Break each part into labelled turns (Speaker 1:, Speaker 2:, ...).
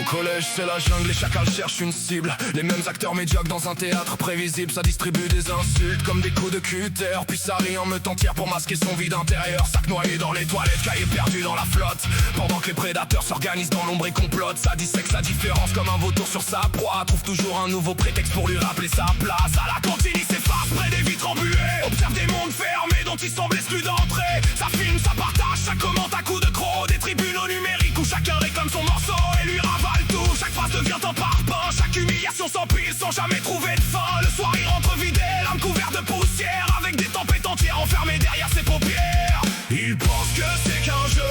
Speaker 1: Collège c'est la jungle, les chacals cherchent une cible. Les mêmes acteurs médiocres dans un théâtre prévisible. Ça distribue des insultes comme des coups de cutter. Puis ça rit en meute entière pour masquer son vide intérieur. Sac noyé dans les toilettes, cahier perdu dans la flotte. Pendant que les prédateurs s'organisent dans l'ombre et complotent. Ça dissèque sa différence comme un vautour sur sa proie. Trouve toujours un nouveau prétexte pour lui rappeler sa place. À la cantine il s'efface près des vitres embuées. Observe des mondes fermés dont il semble exclu d'entrée. Ça filme, ça partage, ça commente à coups de crocs. Des tribunaux numériques où chacun réclame son morceau et lui ravale tout. Chaque phrase devient un parpaing, chaque humiliation s'empile sans jamais trouver de fin. Le soir il rentre vidé, l'âme couverte de poussière, avec des tempêtes entières enfermées derrière ses paupières. Il pense que c'est qu'un jeu,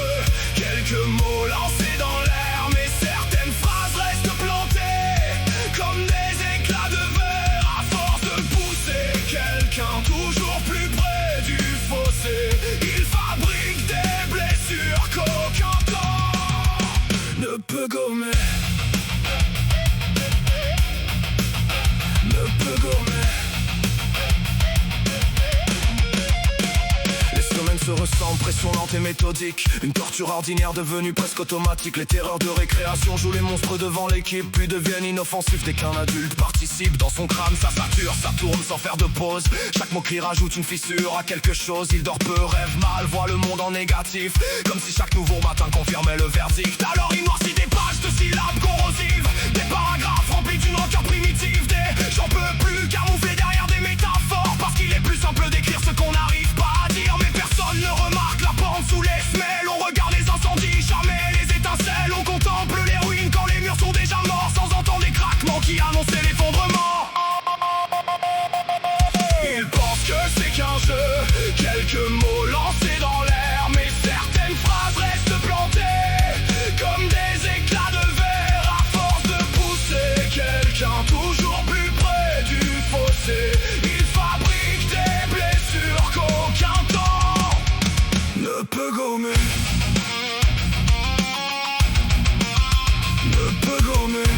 Speaker 1: quelques mots lancés dans l'air, mais certaines phrases restent plantées comme des éclats de verre. À force de pousser quelqu'un toujours plus près du fossé, il fabrique des blessures qu'aucun temps ne peut gommer. Les semaines se ressemblent, pression lente et méthodique. Une torture ordinaire devenue presque automatique. Les terreurs de récréation jouent les monstres devant l'équipe, puis deviennent inoffensifs dès qu'un adulte participe. Dans son crâne ça sature, ça tourne sans faire de pause. Chaque mot qui rajoute une fissure à quelque chose. Il dort peu, rêve mal, voit le monde en négatif, comme si chaque nouveau matin confirmait le verdict. Alors il noircit des pages de syllabes corrosives, des paragraphes remplis d'une rancœur primitive. J'en peux plus camoufler derrière des métaphores, parce qu'il est plus simple d'écrire ce qu'on n'arrive pas à dire. Mais personne ne remarque la pente sous les semelles. On regarde les incendies, jamais les étincelles. On contemple les ruines quand les murs sont déjà morts, sans entendre les craquements qui annonçaient l'effondrement. Il pense que c'est qu'un jeu, quelques mots lancés dans l'air, mais certaines phrases restent plantées comme des éclats de verre. À force de pousser quelqu'un toujours plus près du fossé, il fabrique des blessures qu'aucun temps ne peut gommer. Ne peut gommer.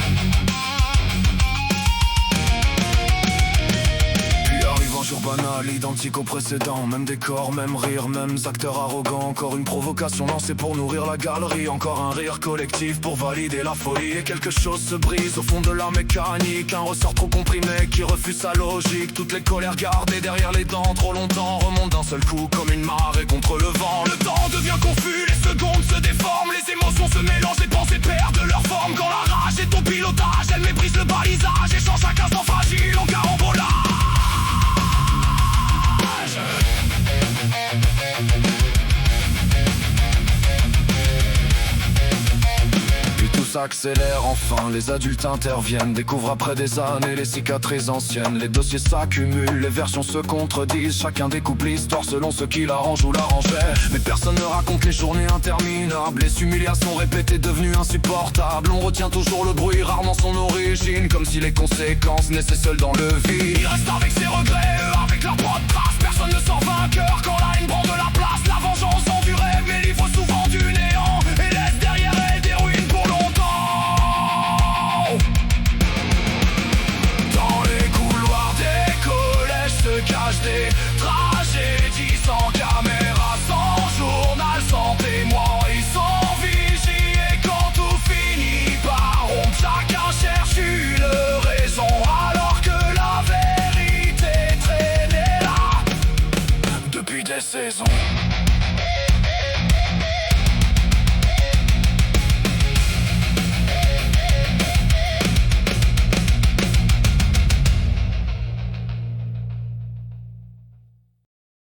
Speaker 1: Puis arrive un jour banal, identique au précédent. Même décor, même rire, mêmes acteurs arrogants. Encore une provocation lancée pour nourrir la galerie. Encore un rire collectif pour valider la folie. Et quelque chose se brise au fond de la mécanique. Un ressort trop comprimé qui refuse sa logique. Toutes les colères gardées derrière les dents trop longtemps remontent d'un seul coup comme une marée contre le vent. Le temps devient confus, les secondes se déforment. Les émotions se mélangent, les pensées perdent leur forme. Quand la rage est au pilotage, elle méprise le balisage et change chaque instant fragile en carambolage. S'accélère enfin, les adultes interviennent, découvrent après des années les cicatrices anciennes. Les dossiers s'accumulent, les versions se contredisent. Chacun découpe l'histoire selon ce qui l'arrange ou l'arrangeait. Mais personne ne raconte les journées interminables, les humiliations répétées devenues insupportables. On retient toujours le bruit, rarement son origine, comme si les conséquences naissaient seules dans le vide. Il reste avec ses regrets, eux avec leurs propres traces. Personne ne sort vainqueur quand la haine prend de la place. La vengeance en du rêve, mais livre souvent du néant et laisse derrière elle des ruines pour longtemps. Cache des tragédies sans caméra, sans journal, sans témoin et sans vigie. Et quand tout finit par rompre, chacun cherche une raison, alors que la vérité traînait là depuis des saisons.